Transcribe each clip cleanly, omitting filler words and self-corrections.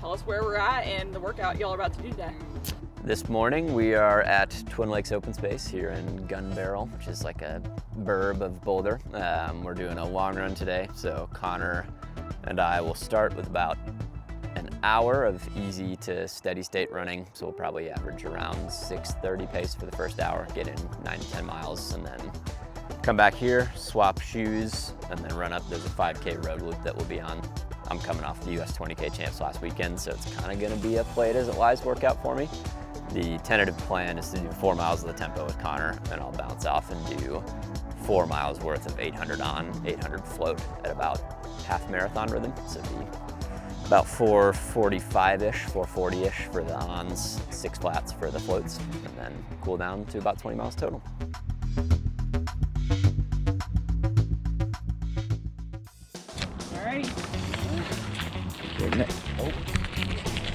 tell us where we're at and the workout y'all are about to do today. This morning we are at Twin Lakes Open Space here in Gun Barrel, which is like a burb of Boulder. We're doing a long run today, so Connor and I will start with about an hour of easy to steady state running. So we'll probably average around 6:30 pace for the first hour, get in 9 to 10 miles, and then come back here, swap shoes, and then run up. There's a 5K road loop that we'll be on. I'm coming off the US 20K champs last weekend, so it's kind of gonna be a play it as it lies workout for me. The tentative plan is to do 4 miles of the tempo with Connor, and I'll bounce off and do 4 miles worth of 800 on, 800 float at about half marathon rhythm. So it'd be about 445-ish, 440-ish for the ons, 6 flats for the floats, and then cool down to about 20 miles total. Alrighty. Oh,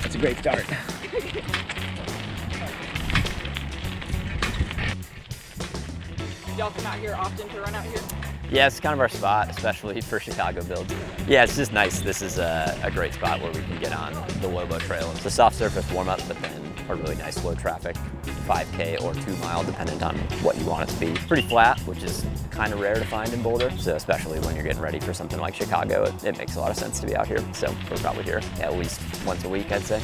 that's a great start. Y'all come out here often to run out here? Yeah, it's kind of our spot, especially for Chicago builds. Yeah, it's just nice. This is a great spot where we can get on the Lobo Trail. It's a soft surface warm-up, but then a really nice low traffic 5K or 2 mile, depending on what you want it to be. Pretty flat, which is kind of rare to find in Boulder. So especially when you're getting ready for something like Chicago, it makes a lot of sense to be out here. So we're probably here at least once a week, I'd say.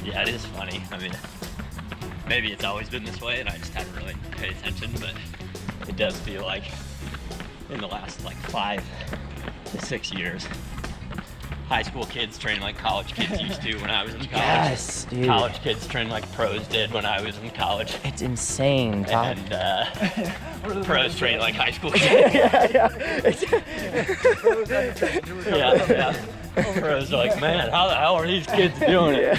Yeah, it is funny. I mean, maybe it's always been this way and I just haven't really paid attention, but it does feel like in the last like 5 to 6 years, high school kids train like college kids used to when I was in college. Yes, dude. College kids train like pros did when I was in college. It's insane, Todd. And pros train like high school kids. yeah. Pros are like, man, how the hell are these kids doing it?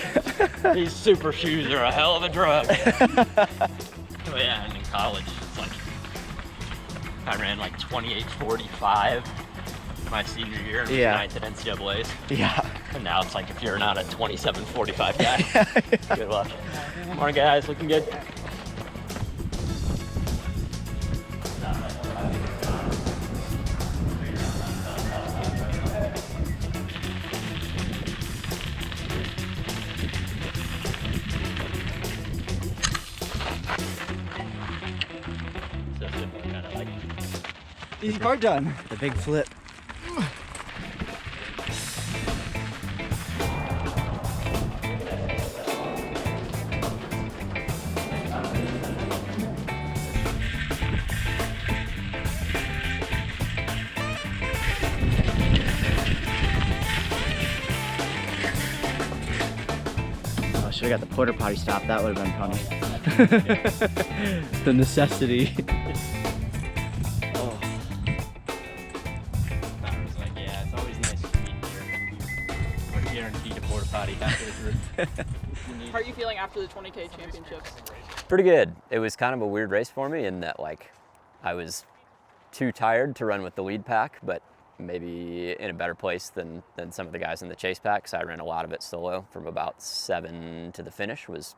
These super shoes are a hell of a drug. Oh yeah, and in college, it's like, I ran like 28:45 my senior year and Yeah. 9th at NCAAs. Yeah. And now it's like, if you're not a 27:45 guy, good luck. Morning guys, looking good. Easy part done. The big flip. Oh, should have got the porta potty stop. That would have been funny. The necessity. How are you feeling after the 20K championships? Pretty good. It was kind of a weird race for me in that like I was too tired to run with the lead pack, but maybe in a better place than some of the guys in the chase pack. So I ran a lot of it solo from about 7 to the finish, was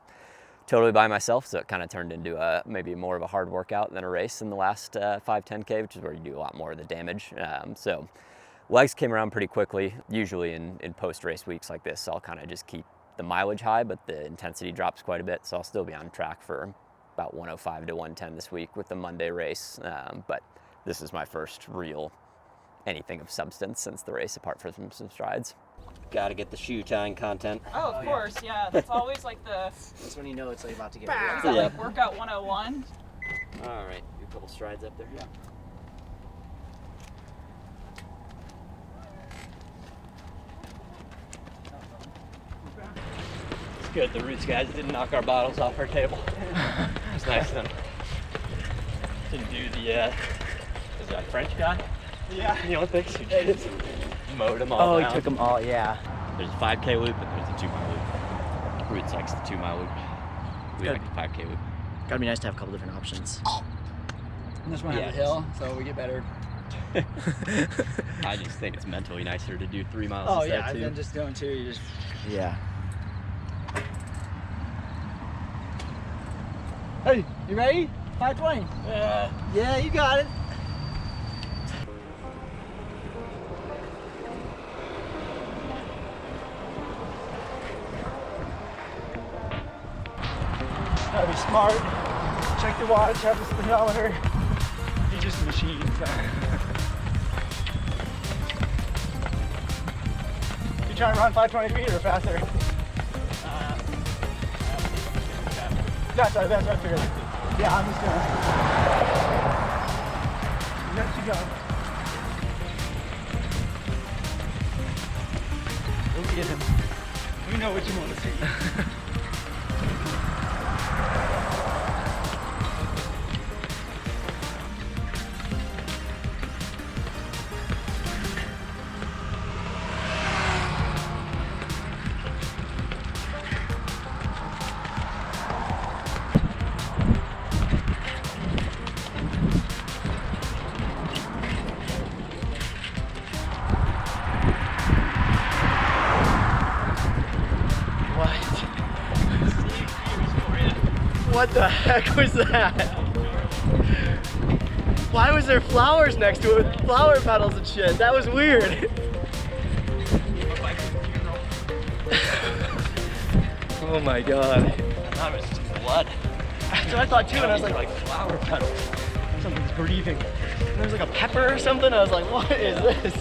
totally by myself. So it kind of turned into maybe more of a hard workout than a race in the last 5-10K, which is where you do a lot more of the damage. So legs came around pretty quickly. Usually in post-race weeks like this, I'll kind of just keep the mileage high, but the intensity drops quite a bit. So I'll still be on track for about 105 to 110 this week with the Monday race. But this is my first real anything of substance since the race, apart from some strides. Got to get the shoe tying content. Oh, of course, yeah. That's always like the That's when you know it's like about to get is that like workout 101? All right, do a couple strides up there. Yeah. It's good, the Roots guys didn't knock our bottles off our table. It's nice of them. Didn't do the, is that French guy? Yeah. The Olympics who just mowed them all down. he took them all, yeah. There's a 5K loop and there's a 2 mile loop. Roots likes the 2 mile loop. We like the 5K loop. Gotta be nice to have a couple different options. And this one has a hill, so we get better. I just think it's mentally nicer to do 3 miles Oh instead yeah, of 2. and then just doing 2, you just. Yeah. Hey, you ready? 520. Yeah, you got it. Gotta be smart. Check the watch, have the speedometer. He's just a machine. So. You trying to run 520 feet or faster? That's what I figured. Yeah, I'm just gonna let you go. Go get him. We know what you want to see. What the heck was that? Why was there flowers next to it with flower petals and shit? That was weird. Oh my god. I thought it was just blood. That's what I thought too, and I was like flower petals. something's breathing. And there was like a pepper or something. I was like, what is this?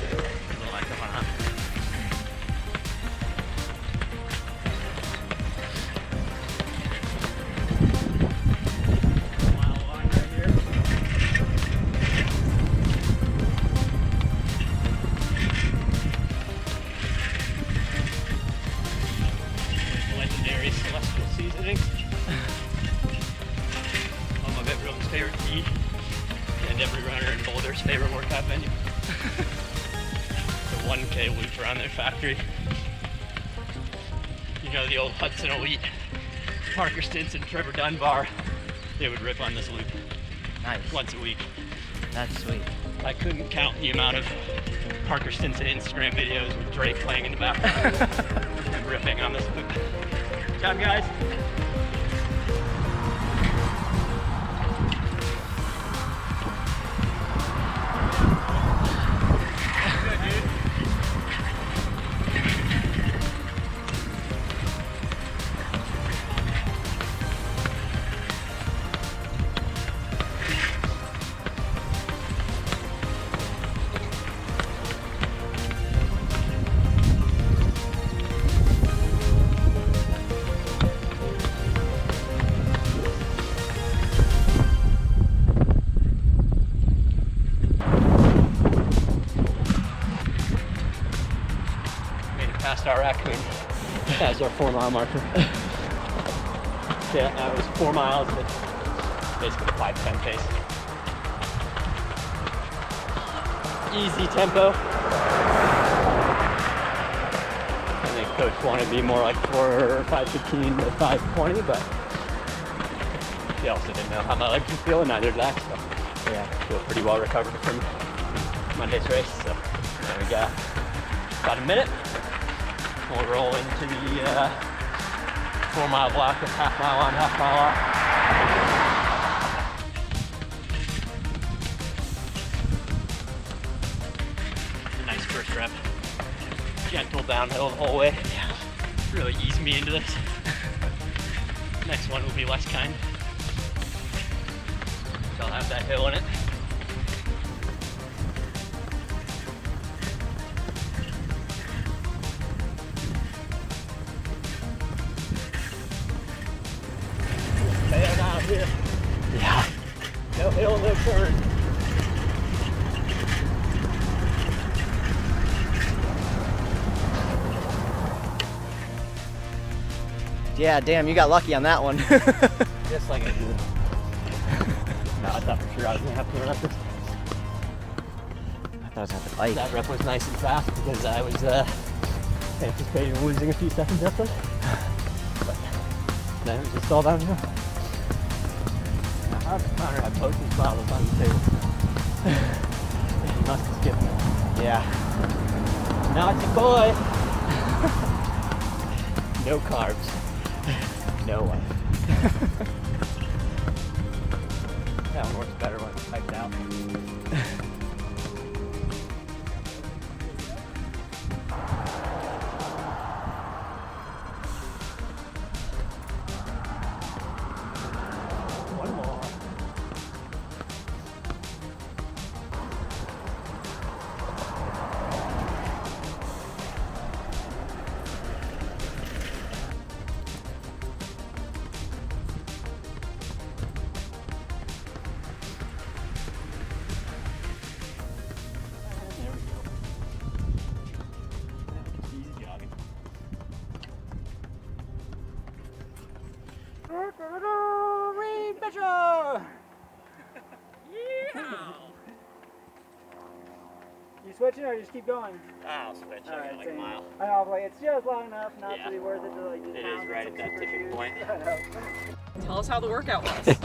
Legendary celestial seasoning. One of everyone's favorite tea, and every runner in Boulder's favorite workout venue. The 1K loop around their factory. You know, the old Hudson Elite, Parker Stinson, Trevor Dunbar, they would rip on this loop Nice. once a week. That's sweet. I couldn't count the amount of Parker Stinson Instagram videos with Drake playing in the background and ripping on this loop. Good job, guys. Past our raccoon as our 4 mile marker. Yeah, that was 4 miles, but basically a 5:10 pace. Easy tempo. I think coach wanted me more like 5:15 to 5:20, but he also didn't know how my legs were feeling, neither did I. So yeah, I feel pretty well recovered from Monday's race. So there we go. About a minute. We'll roll into the 4 mile block of half mile on, half mile off. A nice first rep. Gentle downhill the whole way. Yeah. Really eased me into this. Next one will be less kind. So I'll have that hill in it. Yeah. No hill, no turn. Yeah, damn, you got lucky on that one. Just like I did. No, I thought for sure I was gonna have to run up this. I thought I was gonna have to fight. That rep was nice and fast because I was anticipating losing a few seconds after. But then it was just all downhill. Connor had potions bottles on the table. He must have skipped it. Yeah. Naughty boy! No carbs. No life. That one works better when it's typed out. switching or just keep going? I'll switch. I got like a mile. I know, like it's just long enough not Yeah. to be worth it to like just It pound is right some at that super tipping shoes. point. I know. Tell us how the workout was.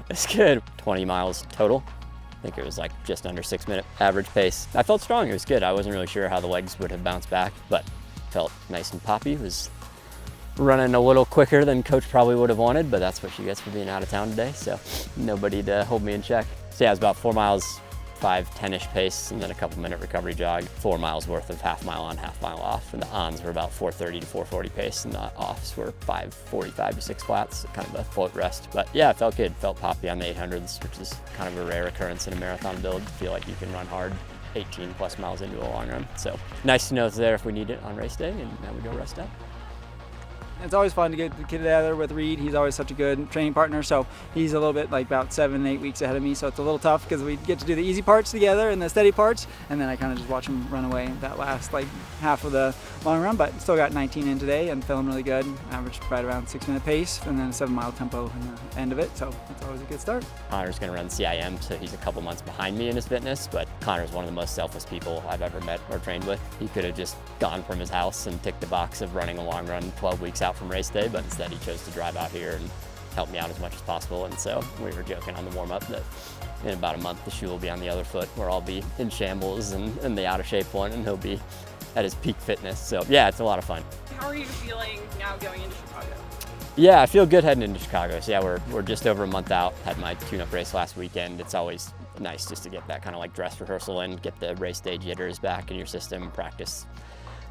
It's good. 20 miles total. I think it was like just under 6-minute average pace. I felt strong, it was good. I wasn't really sure how the legs would have bounced back, but felt nice and poppy. Was running a little quicker than coach probably would have wanted, but that's what she gets for being out of town today, so nobody to hold me in check. So yeah, it was about 4 miles, 5:10-ish pace, and then a couple-minute recovery jog. 4 miles worth of half mile on, half mile off, and the ons were about 4:30 to 4:40 pace, and the offs were 5:45 to 6 flats, kind of a float rest. But yeah, it felt good. Felt poppy on the 800s, which is kind of a rare occurrence in a marathon build. Feel like you can run hard 18 plus miles into a long run. So nice to know it's there if we need it on race day, and now we go rest up. It's always fun to get the kid together with Reed. He's always such a good training partner. So he's a little bit like about 7-8 weeks ahead of me. So it's a little tough because we get to do the easy parts together and the steady parts. And then I kind of just watch him run away that last like half of the long run. But still got 19 in today and feeling really good. Averaged right around 6-minute pace and then a 7-mile tempo in the end of it. So it's always a good start. Connor's gonna run CIM, so he's a couple months behind me in his fitness, but Connor's one of the most selfless people I've ever met or trained with. He could have just gone from his house and ticked the box of running a long run 12 weeks out from race day, but instead he chose to drive out here and help me out as much as possible. And so we were joking on the warm-up that in about a month the shoe will be on the other foot, where I'll be in shambles and the out-of-shape one, and he'll be at his peak fitness. So yeah, it's a lot of fun. How are you feeling now going into Chicago? Yeah, I feel good heading into Chicago. So yeah, we're just over a month out. Had my tune-up race last weekend. It's always nice just to get that kind of like dress rehearsal in, get the race day jitters back in your system, practice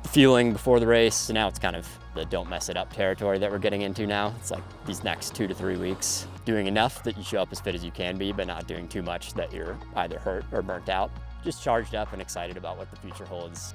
the feeling before the race. So now it's kind of the don't mess it up territory that we're getting into now. It's like these next 2 to 3 weeks, doing enough that you show up as fit as you can be, but not doing too much that you're either hurt or burnt out. Just charged up and excited about what the future holds.